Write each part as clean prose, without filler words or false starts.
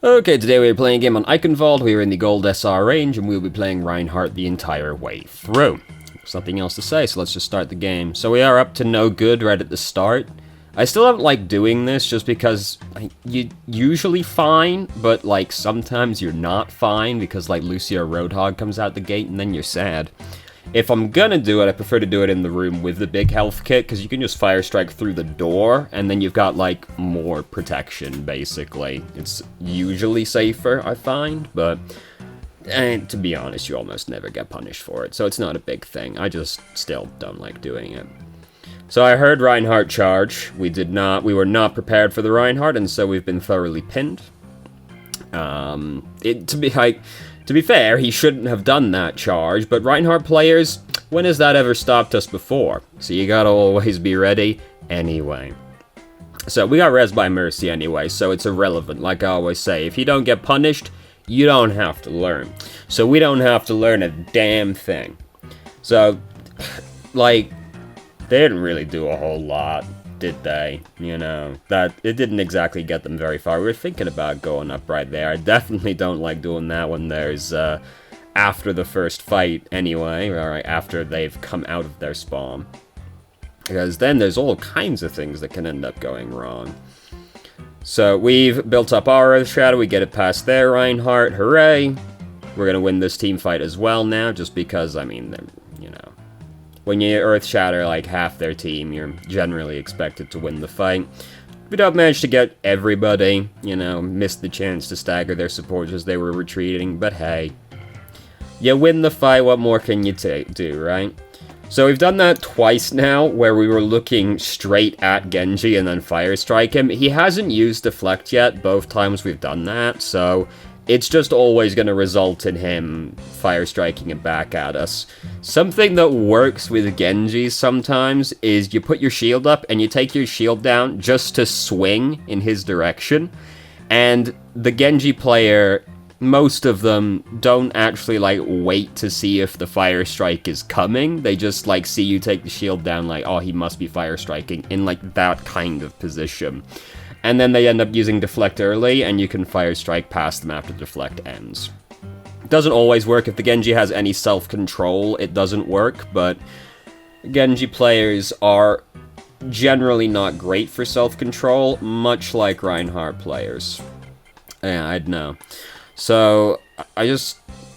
Okay, today we are playing a game on Eichenwald. We are in the Gold SR range, and we will be playing Reinhardt the entire way through. There's nothing else to say, so let's just start the game. So we are up to no good right at the start. I still don't like doing this, just because you're usually fine, but, like, sometimes you're not fine, because, like, Lucio Roadhog comes out the gate, and then you're sad. If I'm gonna do it, I prefer to do it in the room with the big health kit, because you can just fire strike through the door, and then you've got, like, more protection, basically. It's usually safer, I find, but to be honest, you almost never get punished for it, so it's not a big thing. I just still don't like doing it. So I heard Reinhardt charge. We were not prepared for the Reinhardt, and so we've been thoroughly pinned. To be fair, he shouldn't have done that charge, but Reinhardt players, when has that ever stopped us before? So you gotta always be ready anyway. So we got res by Mercy anyway, so it's irrelevant, like I always say. If you don't get punished, you don't have to learn. So we don't have to learn a damn thing. So, like, they didn't really do a whole lot, did they? You know, that it didn't exactly get them very far. We were thinking about going up right there. I definitely don't like doing that when there's after the first fight anyway, or after they've come out of their spawn, because then there's all kinds of things that can end up going wrong. So we've built up our Earth Shadow. We get it past their Reinhardt. Hooray! We're gonna win this team fight as well now, just because, I mean, you know, when you Earth Shatter like half their team, you're generally expected to win the fight. We don't manage to get everybody, you know, missed the chance to stagger their supports as they were retreating, but hey. You win the fight, what more can you do, right? So we've done that twice now, where we were looking straight at Genji and then fire strike him. He hasn't used Deflect yet, both times we've done that, so it's just always going to result in him fire striking it back at us. Something that works with Genji sometimes is you put your shield up and you take your shield down just to swing in his direction. And the Genji player, most of them don't actually, like, wait to see if the fire strike is coming. They just, like, see you take the shield down, like, oh, he must be fire striking, in, like, that kind of position. And then they end up using Deflect early, and you can fire strike past them after Deflect ends. It doesn't always work. If the Genji has any self-control, it doesn't work, but Genji players are generally not great for self-control, much like Reinhardt players. Yeah, I'd know. So, I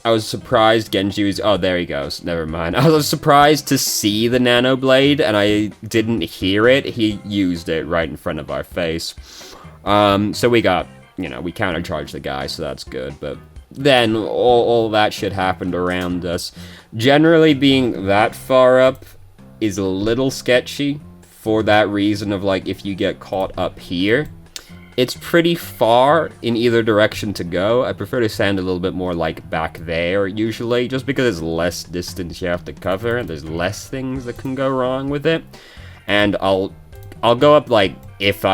was surprised Genji was... Oh, there he goes. Never mind. I was surprised to see the Nano Blade, and I didn't hear it. He used it right in front of our face. So we got... You know, we countercharged the guy, so that's good. But then, all that shit happened around us. Generally, being that far up is a little sketchy, for that reason of, like, if you get caught up here, it's pretty far in either direction to go. I prefer to stand a little bit more, like, back there, usually, just because there's less distance you have to cover, and there's less things that can go wrong with it. And I'll go up, like, if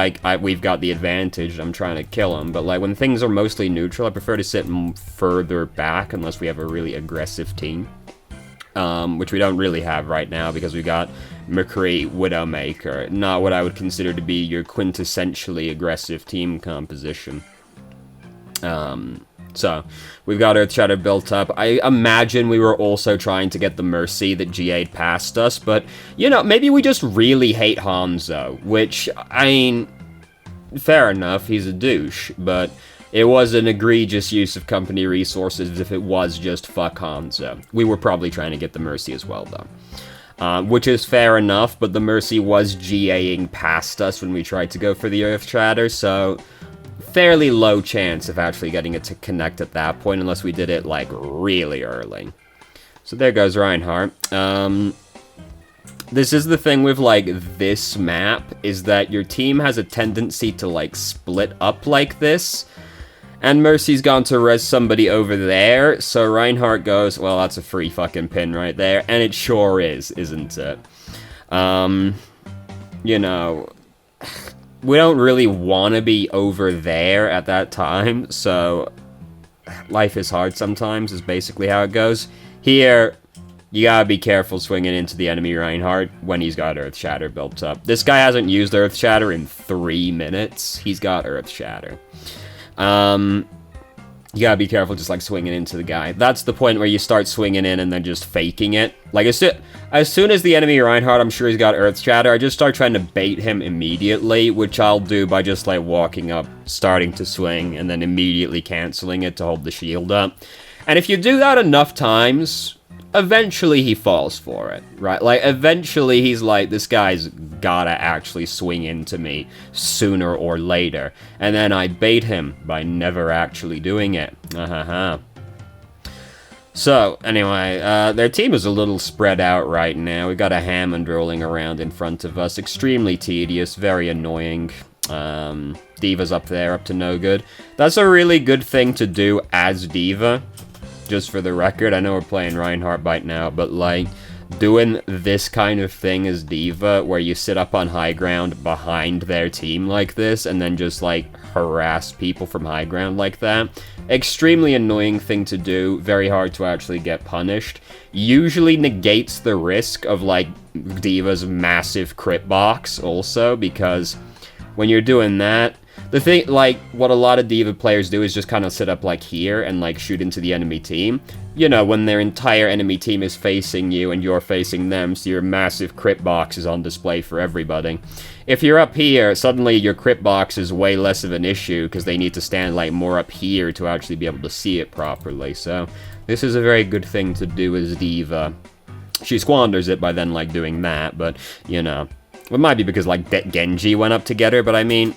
we've got the advantage, I'm trying to kill him, but, like, when things are mostly neutral, I prefer to sit further back, unless we have a really aggressive team. Which we don't really have right now, because we got McCree, Widowmaker, not what I would consider to be your quintessentially aggressive team composition. So, we've got Earth Shatter built up. I imagine we were also trying to get the Mercy that GA'd past us, but, you know, maybe we just really hate Hanzo, which, I mean, fair enough, he's a douche, but it was an egregious use of company resources if it was just fuck Hanzo. We were probably trying to get the Mercy as well, though. Which is fair enough, but the Mercy was GAing past us when we tried to go for the Earth Shatter, so fairly low chance of actually getting it to connect at that point, unless we did it, like, really early. So there goes Reinhardt. This is the thing with, like, this map, is that your team has a tendency to, like, split up like this. And Mercy's gone to res somebody over there, so Reinhardt goes, well, that's a free fucking pin right there, and it sure is, isn't it? You know, we don't really want to be over there at that time, so life is hard sometimes, is basically how it goes. Here, you gotta be careful swinging into the enemy Reinhardt when he's got Earth Shatter built up. This guy hasn't used Earth Shatter in 3 minutes. He's got Earth Shatter. you gotta be careful just, like, swinging into the guy. That's the point where you start swinging in and then just faking it. Like, as soon as the enemy Reinhardt, I'm sure he's got Earth Shatter, I just start trying to bait him immediately, which I'll do by just, like, walking up, starting to swing, and then immediately canceling it to hold the shield up. And if you do that enough times, eventually he falls for it, right? Like, eventually he's like, this guy's gotta actually swing into me sooner or later. And then I bait him by never actually doing it. So, anyway, their team is a little spread out right now. We got a Hammond rolling around in front of us. Extremely tedious, very annoying. D.Va's up there, up to no good. That's a really good thing to do as D.Va. Just for the record, I know we're playing Reinhardt right now, but, like, doing this kind of thing as D.Va, where you sit up on high ground behind their team like this, and then just, like, harass people from high ground like that. Extremely annoying thing to do, very hard to actually get punished. Usually negates the risk of, like, D.Va's massive crit box, also, because when you're doing that, the thing, like, what a lot of D.Va players do is just kind of sit up, like, here and, like, shoot into the enemy team. You know, when their entire enemy team is facing you and you're facing them, so your massive crit box is on display for everybody. If you're up here, suddenly your crit box is way less of an issue because they need to stand, like, more up here to actually be able to see it properly. So, this is a very good thing to do as D.Va. She squanders it by then, like, doing that, but, you know. It might be because, like, Genji went up to get her, but I mean,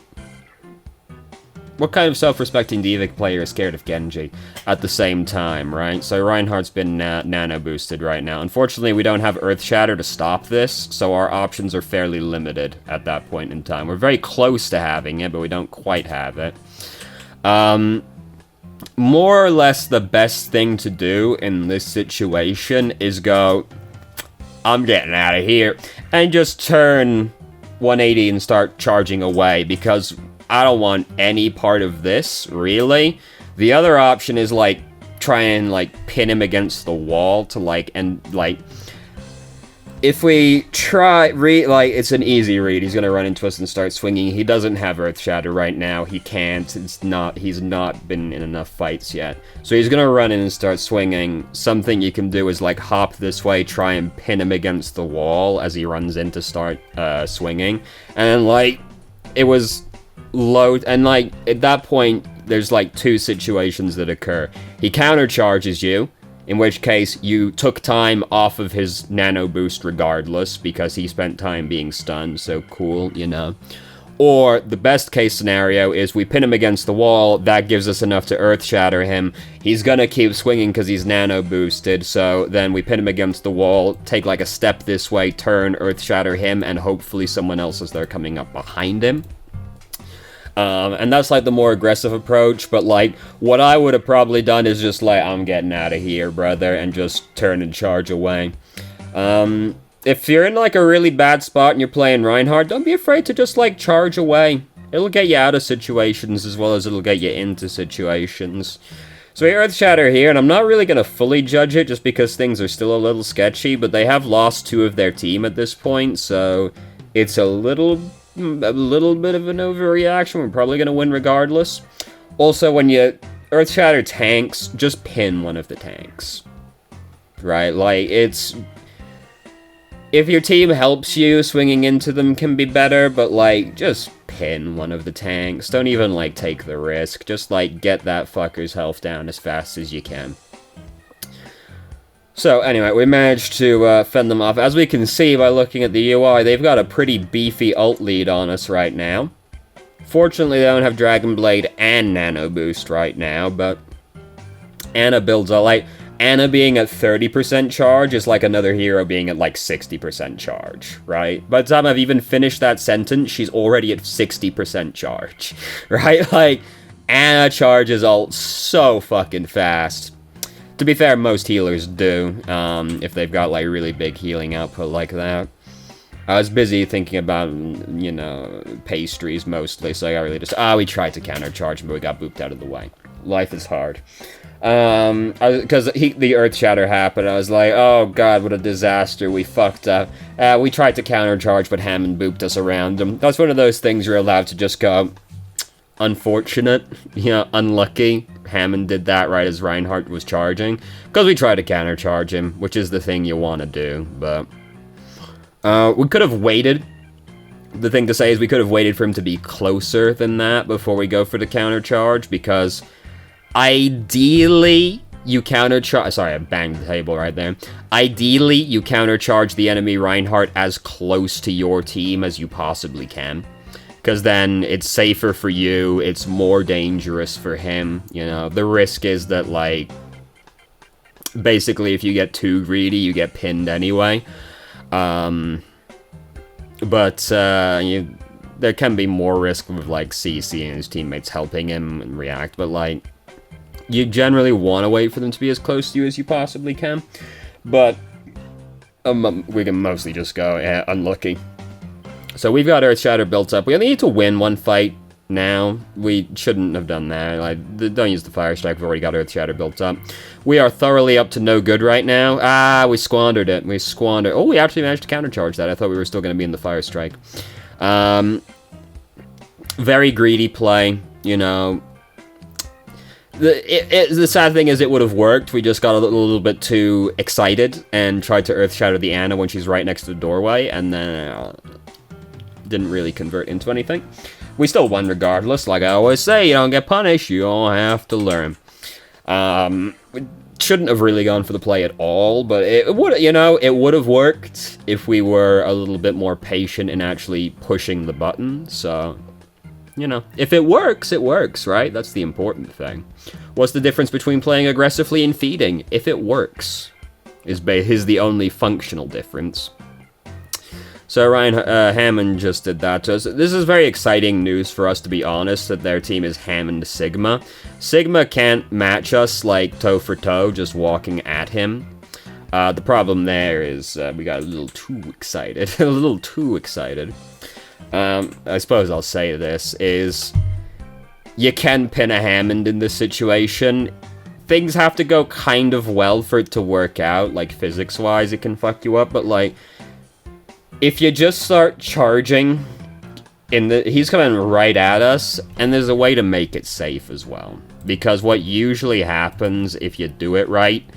what kind of self-respecting D.Va player is scared of Genji at the same time, right? So Reinhardt's been nano-boosted right now. Unfortunately, we don't have Earth Shatter to stop this, so our options are fairly limited at that point in time. We're very close to having it, but we don't quite have it. More or less the best thing to do in this situation is go, I'm getting out of here, and just turn 180 and start charging away, because I don't want any part of this, really. The other option is, like, try and, like, pin him against the wall to, like, and, like, if we try, like, it's an easy read. He's gonna run into us and start swinging. He doesn't have Earth Shatter right now. He can't. He's not been in enough fights yet. So he's gonna run in and start swinging. Something you can do is, like, hop this way, try and pin him against the wall as he runs in to start swinging. And, like, it was low, and, like, at that point, there's, like, two situations that occur. He countercharges you, in which case you took time off of his nano boost regardless, because he spent time being stunned, so cool, you know. Or, the best case scenario is we pin him against the wall, that gives us enough to Earth Shatter him, he's gonna keep swinging because he's nano boosted, so then we pin him against the wall, take like a step this way, turn, Earth Shatter him, and hopefully someone else is there coming up behind him. And that's, like, the more aggressive approach, but, like, what I would have probably done is just, like, I'm getting out of here, brother, and just turn and charge away. If you're in, like, a really bad spot and you're playing Reinhardt, don't be afraid to just, like, charge away. It'll get you out of situations as well as it'll get you into situations. So we Earth Shatter here, and I'm not really going to fully judge it just because things are still a little sketchy, but they have lost 2 of their team at this point, so it's a little bit of an overreaction. We're probably going to win regardless. Also, when you Earth Shatter tanks, just pin one of the tanks. Right? Like, it's... if your team helps you, swinging into them can be better, but, like, just pin one of the tanks. Don't even, like, take the risk. Just, like, get that fucker's health down as fast as you can. So, anyway, we managed to fend them off. As we can see by looking at the UI, they've got a pretty beefy ult lead on us right now. Fortunately, they don't have Dragon Blade and Nano Boost right now, but Ana builds a, like, Ana being at 30% charge is like another hero being at, like, 60% charge, right? By the time I've even finished that sentence, she's already at 60% charge, right? Like, Ana charges ult so fucking fast. To be fair, most healers do, if they've got, like, really big healing output like that. I was busy thinking about, you know, pastries mostly, so I got really just... we tried to countercharge him, but we got booped out of the way. Life is hard. Because the Earth Shatter happened, I was like, oh god, what a disaster, we fucked up. We tried to countercharge, but Hammond booped us around him. That's one of those things you're allowed to just go... unfortunate, you know, unlucky, Hammond did that right as Reinhardt was charging, because we tried to countercharge him, which is the thing you want to do, but we could have waited. The thing to say is we could have waited for him to be closer than that before we go for the countercharge, because ideally you countercharge... Sorry, I banged the table right there. Ideally, you countercharge the enemy Reinhardt as close to your team as you possibly can. Because then it's safer for you, it's more dangerous for him, you know. The risk is that, like, basically if you get too greedy, you get pinned anyway. There can be more risk with, like, CC and his teammates helping him and react, but, like, you generally want to wait for them to be as close to you as you possibly can. But we can mostly just go unlucky. So we've got Earth Shatter built up. We only need to win one fight now. We shouldn't have done that. Like, don't use the Fire Strike. We've already got Earth Shatter built up. We are thoroughly up to no good right now. Ah, we squandered it. We squandered... Oh, we actually managed to countercharge that. I thought we were still going to be in the Fire Strike. Very greedy play, you know. The sad thing is it would have worked. We just got a little bit too excited and tried to Earth Shatter the Ana when she's right next to the doorway, and then didn't really convert into anything. We still won regardless. Like I always say, you don't get punished, you all have to learn. We shouldn't have really gone for the play at all, but it would, you know, it would have worked if we were a little bit more patient in actually pushing the button. So, you know, if it works, right? That's the important thing. What's the difference between playing aggressively and feeding? If it works, is the only functional difference. So Hammond just did that to us. This is very exciting news for us, to be honest, that their team is Hammond Sigma. Sigma can't match us, like, toe for toe, just walking at him. The problem there is we got a little too excited. A little too excited. I suppose I'll say this, is you can pin a Hammond in this situation. Things have to go kind of well for it to work out, like, physics-wise, it can fuck you up, but, like, if you just start charging, he's coming right at us, and there's a way to make it safe as well. Because what usually happens, if you do it right,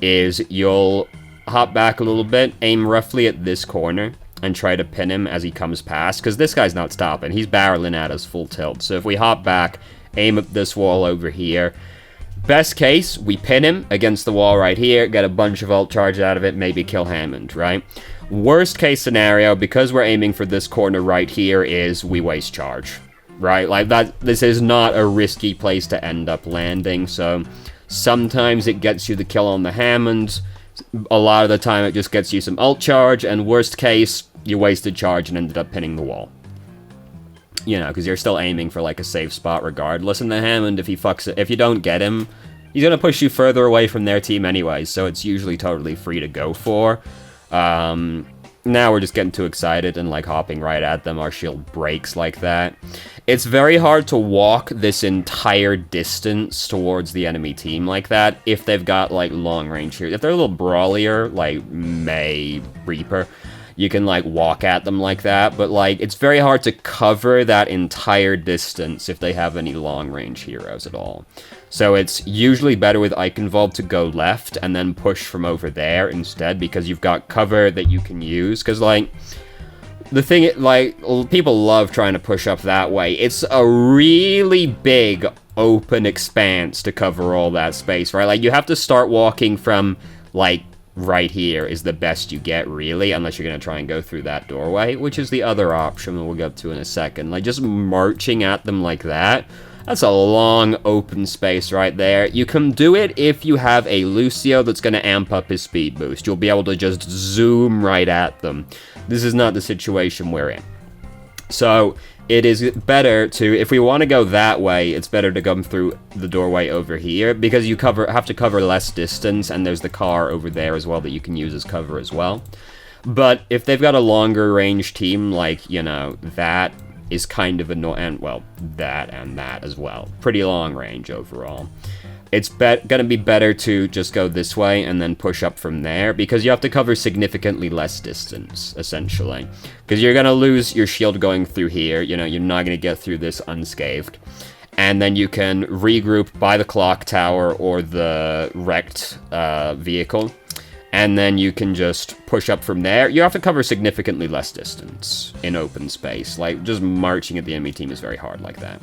is you'll hop back a little bit, aim roughly at this corner, and try to pin him as he comes past, because this guy's not stopping. He's barreling at us full tilt. So if we hop back, aim at this wall over here, best case, we pin him against the wall right here, get a bunch of ult charge out of it, maybe kill Hammond, right? Worst case scenario, because we're aiming for this corner right here, is we waste charge, right? Like, this is not a risky place to end up landing, so sometimes it gets you the kill on the Hammond, a lot of the time it just gets you some ult charge, and worst case, you wasted charge and ended up pinning the wall. You know, because you're still aiming for, like, a safe spot regardless, and the Hammond, if you don't get him, he's gonna push you further away from their team anyway, so it's usually totally free to go for. Now we're just getting too excited and, like, hopping right at them. Our shield breaks like that. It's very hard to walk this entire distance towards the enemy team like that if they've got, like, long range here. If they're a little brawlier, like May, Reaper, you can, like, walk at them like that, but, like, it's very hard to cover that entire distance if they have any long range heroes at all. So it's usually better with Eichenwald to go left and then push from over there instead, because you've got cover that you can use. Because, like, the thing, like, people love trying to push up that way. It's a really big open expanse to cover all that space, right? Like, you have to start walking from, like, right here is the best you get, really, unless you're going to try and go through that doorway, which is the other option that we'll get to in a second. Like, just marching at them like that, that's a long open space right there. You can do it if you have a Lucio that's going to amp up his speed boost. You'll be able to just zoom right at them. This is not the situation we're in. So it is better to, if we want to go that way, it's better to come through the doorway over here, because you have to cover less distance, and there's the car over there as well that you can use as cover as well. But if they've got a longer range team, like, you know, that is kind of annoying, well, that and that as well. Pretty long range overall. It's gonna be better to just go this way and then push up from there, because you have to cover significantly less distance, essentially. Because you're gonna lose your shield going through here, you know, you're not gonna get through this unscathed. and then you can regroup by the clock tower or the wrecked vehicle, and then you can just push up from there. You have to cover significantly less distance in open space. Like, just marching at the enemy team is very hard like that.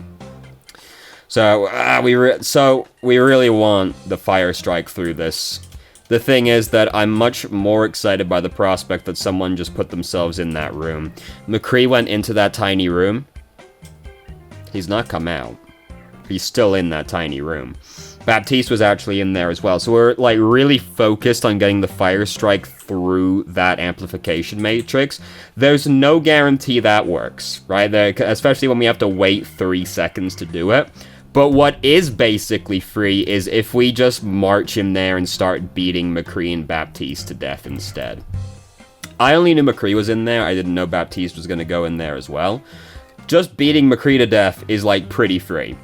So, we really want the fire strike through this. The thing is that I'm much more excited by the prospect that someone just put themselves in that room. McCree went into that tiny room. He's not come out. He's still in that tiny room. Baptiste was actually in there as well. So we're, like, really focused on getting the fire strike through that amplification matrix. There's no guarantee that works, right? Especially when we have to wait 3 seconds to do it. But what is basically free is if we just march in there and start beating McCree and Baptiste to death instead. I only knew McCree was in there. I didn't know Baptiste was going to go in there as well. Just beating McCree to death is, like, pretty free.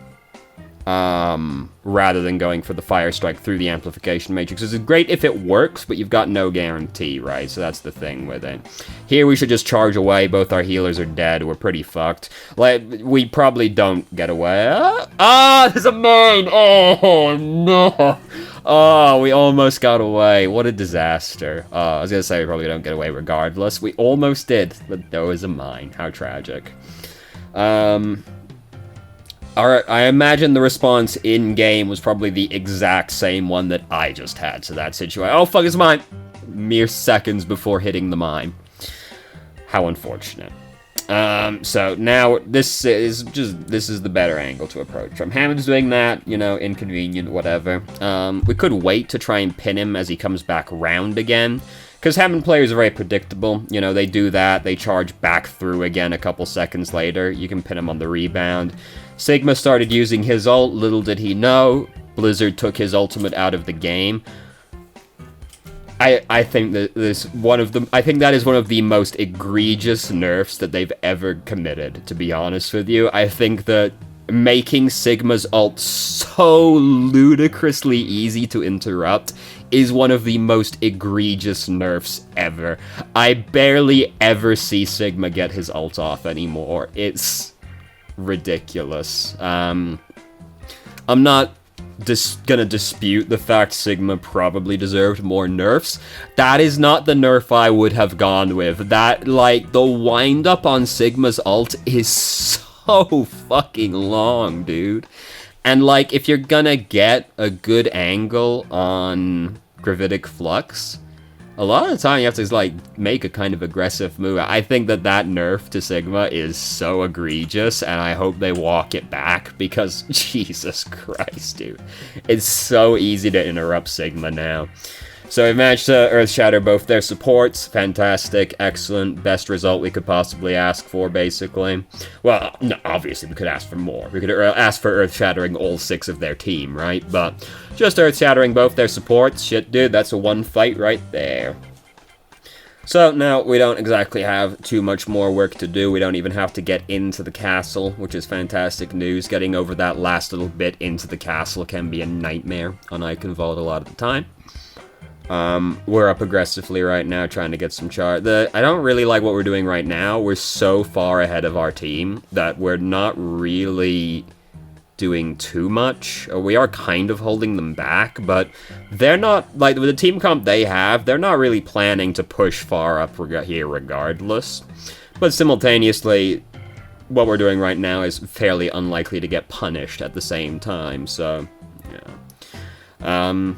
Rather than going for the fire strike through the amplification matrix. It's great if it works, but you've got no guarantee, right? So that's the thing with it. Here we should just charge away. Both our healers are dead. We're pretty fucked. Like, we probably don't get away. There's a main! Oh, no! Oh, we almost got away. What a disaster. I was gonna say we probably don't get away regardless. We almost did, but there was a mine. How tragic. Alright, I imagine the response in-game was probably the exact same one that I just had to that situation. Oh, fuck, it's mine! Mere seconds before hitting the mine. How unfortunate. So now, this is the better angle to approach from. Hammond's doing that, you know, inconvenient, whatever. We could wait to try and pin him as he comes back round again. Because Hammond players are very predictable. You know, they do that, they charge back through again a couple seconds later. You can pin him on the rebound. Sigma started using his ult, little did he know. Blizzard took his ultimate out of the game. I think that is one of the most egregious nerfs that they've ever committed, to be honest with you. I think that making Sigma's ult so ludicrously easy to interrupt is one of the most egregious nerfs ever. I barely ever see Sigma get his ult off anymore. It's ridiculous. I'm not gonna dispute the fact Sigma probably deserved more nerfs. That is not the nerf I would have gone with. That, like, the wind-up on Sigma's ult is so fucking long, dude. And, like, if you're gonna get a good angle on Gravitic Flux, a lot of the time you have to, like, make a kind of aggressive move. I think that nerf to Sigma is so egregious, and I hope they walk it back, because, Jesus Christ, dude. It's so easy to interrupt Sigma now. So we managed to Earth Shatter both their supports. Fantastic, excellent, best result we could possibly ask for, basically. Well, no, obviously we could ask for more. We could ask for Earth Shattering all 6 of their team, right? But just Earth Shattering both their supports. Shit, dude, that's a 1 fight right there. So now we don't exactly have too much more work to do. We don't even have to get into the castle, which is fantastic news. Getting over that last little bit into the castle can be a nightmare on Icon Vault a lot of the time. We're up aggressively right now, trying to get some charge. I don't really like what we're doing right now. We're so far ahead of our team that we're not really doing too much. We are kind of holding them back, but they're not, like, with the team comp they have, they're not really planning to push far up here regardless. But simultaneously, what we're doing right now is fairly unlikely to get punished at the same time, so, yeah.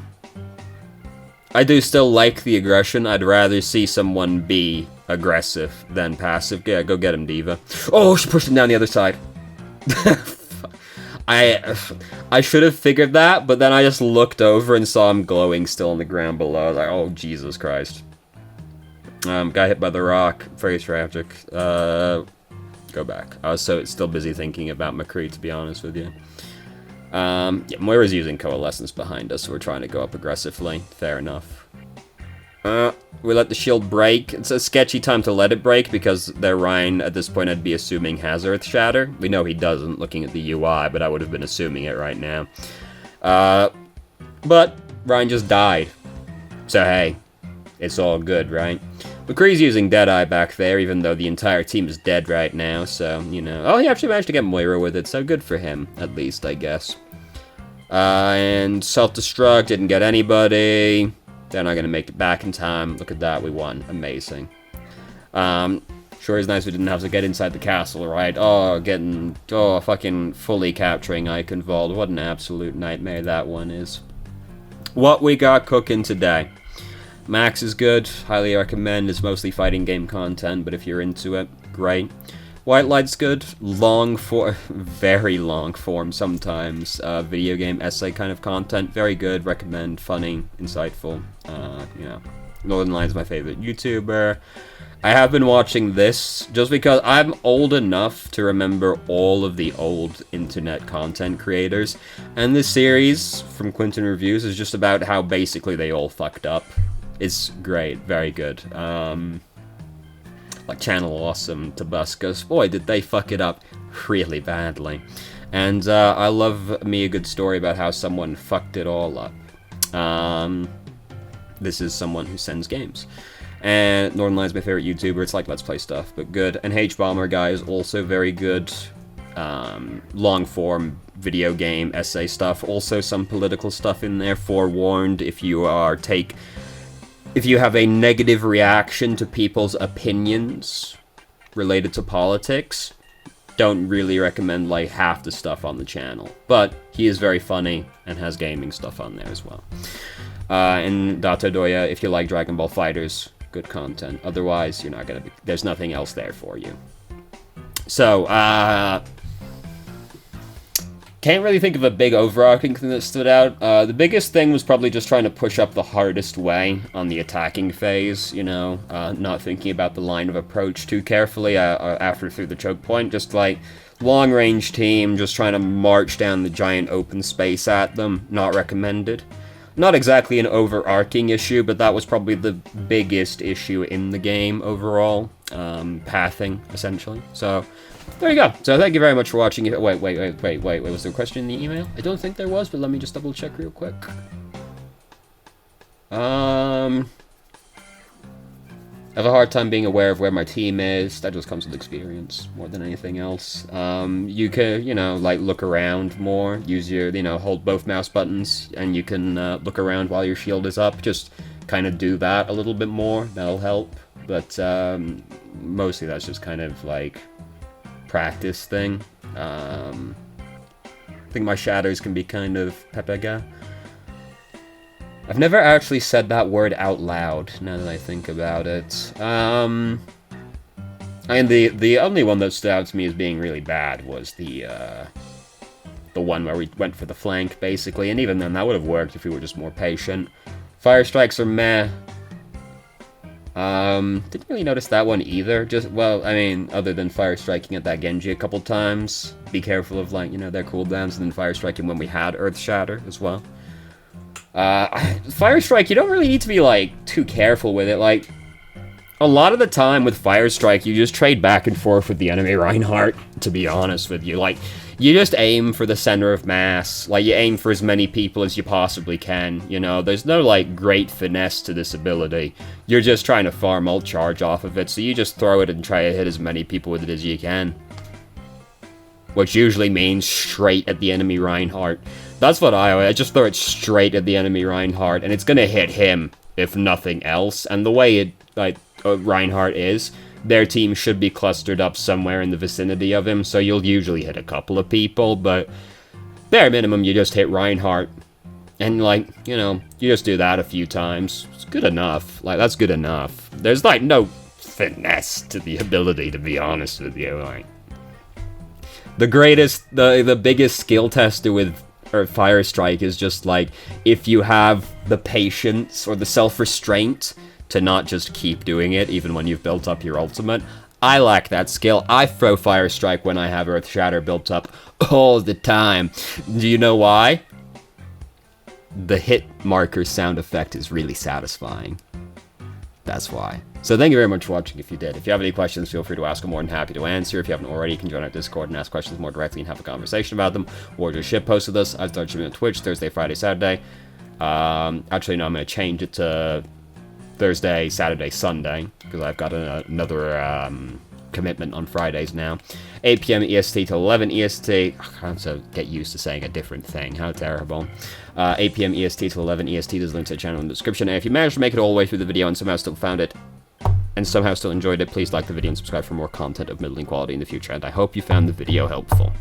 I do still like the aggression. I'd rather see someone be aggressive than passive. Yeah, go get him, Diva. Oh, she pushed him down the other side. I should have figured that, but then I just looked over and saw him glowing still on the ground below. I was like, oh, Jesus Christ. Got hit by the rock. Very tragic. Go back. I was still busy thinking about McCree, to be honest with you. Yeah, Moira's using Coalescence behind us, so we're trying to go up aggressively. Fair enough. We let the shield break. It's a sketchy time to let it break, because their Ryan, at this point, I'd be assuming has Earth Shatter. We know he doesn't, looking at the UI, but I would have been assuming it right now. But Ryan just died. So hey, it's all good, right? McCree's using Deadeye back there, even though the entire team is dead right now, so, you know. Oh, he actually managed to get Moira with it, so good for him, at least, I guess. And Self-Destruct, didn't get anybody. They're not going to make it back in time. Look at that, we won. Amazing. Sure is nice we didn't have to get inside the castle, right? Oh, fucking fully capturing Eichenwald. What an absolute nightmare that one is. What we got cooking today. Max is good, highly recommend. It's mostly fighting game content, but if you're into it, great. White Light's good, very long form sometimes, video game essay kind of content, very good, recommend, funny, insightful, you know. Northern Line's my favorite YouTuber. I have been watching this just because I'm old enough to remember all of the old internet content creators, and this series from Quinton Reviews is just about how basically they all fucked up. It's great, very good. Like Channel Awesome, Tabuscus, boy did they fuck it up really badly. And I love me a good story about how someone fucked it all up. This is someone who sends games. And Northern Line's my favorite YouTuber, it's like Let's Play stuff, but good. And H-Bomber guy is also very good. Long form video game essay stuff, also some political stuff in there. Forewarned, if you have a negative reaction to people's opinions related to politics, don't really recommend like half the stuff on the channel. But he is very funny and has gaming stuff on there as well. And Data Doya, if you like Dragon Ball FighterZ, good content. Otherwise, you're not gonna be, there's nothing else there for you. So, can't really think of a big overarching thing that stood out. The biggest thing was probably just trying to push up the hardest way on the attacking phase, you know, not thinking about the line of approach too carefully after through the choke point, just like long-range team, just trying to march down the giant open space at them, not recommended. Not exactly an overarching issue, but that was probably the biggest issue in the game overall, pathing, essentially. So, there you go. So thank you very much for watching. Wait, was there a question in the email? I don't think there was, but let me just double check real quick. I have a hard time being aware of where my team is. That just comes with experience more than anything else. You can, you know, like look around more. Use your, you know, hold both mouse buttons and you can look around while your shield is up. Just kind of do that a little bit more. That'll help. But mostly that's just kind of like practice thing. I think my shadows can be kind of pepega. I've never actually said that word out loud, now that I think about it. And the only one that stood out to me as being really bad was the one where we went for the flank, basically, and even then, that would have worked if we were just more patient. Fire strikes are meh. Didn't really notice that one either. Just, well, I mean, other than fire striking at that Genji a couple times. Be careful of, like, you know, their cooldowns, and then fire striking when we had Earth Shatter as well. Fire Strike, you don't really need to be, like, too careful with it. Like, a lot of the time with Fire Strike, you just trade back and forth with the enemy Reinhardt, to be honest with you. Like, you just aim for the center of mass. Like, you aim for as many people as you possibly can, you know? There's no, like, great finesse to this ability. You're just trying to farm ult charge off of it, so you just throw it and try to hit as many people with it as you can. Which usually means straight at the enemy Reinhardt. That's what I just throw it straight at the enemy Reinhardt, and it's gonna hit him, if nothing else. And the way it, like, Reinhardt is, their team should be clustered up somewhere in the vicinity of him, so you'll usually hit a couple of people, but bare minimum, you just hit Reinhardt. And, like, you know, you just do that a few times. It's good enough. Like, that's good enough. There's, like, no finesse to the ability, to be honest with you. Like, the biggest skill tester with Fire Strike is just, like, if you have the patience or the self-restraint to not just keep doing it even when you've built up your ultimate. I lack that skill. I throw Fire Strike when I have Earth Shatter built up all the time. Do you know why? The hit marker sound effect is really satisfying. That's why. So thank you very much for watching if you did. If you have any questions, feel free to ask. I'm more than happy to answer. If you haven't already, you can join our Discord and ask questions more directly and have a conversation about them. Or just shitpost with us. I've started streaming on Twitch Thursday, Friday, Saturday. Actually, no, I'm going to change it to Thursday, Saturday, Sunday, because I've got another commitment on Fridays now. 8 p.m. EST to 11 EST. I have to get used to saying a different thing. How terrible. 8 p.m. EST to 11 EST. There's a link to the channel in the description. And if you managed to make it all the way through the video and somehow still found it, and somehow still enjoyed it, please like the video and subscribe for more content of middling quality in the future. And I hope you found the video helpful.